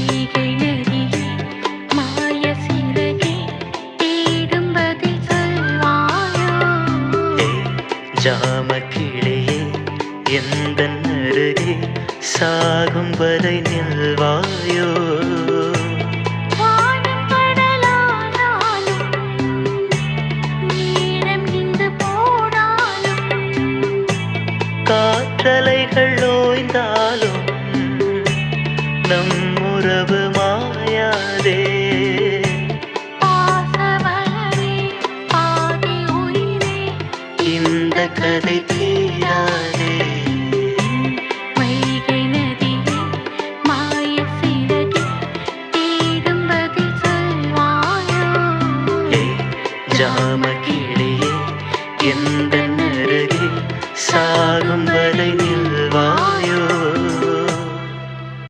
வைகை நதியே மாய சிறகே தேடும் பதில் சொல்வாயோ ஜாமக்கிளியே எந்தன் அருகே சாகும் வரை நில்வாயோ வானம் கடலானாலும் நேரம் நின்று போனாலும் காற்றலைகள் ஓய்ந்தாலும் நம் உறவு மாயாதே பாசமலரே பாதி உயிரே இந்த கதை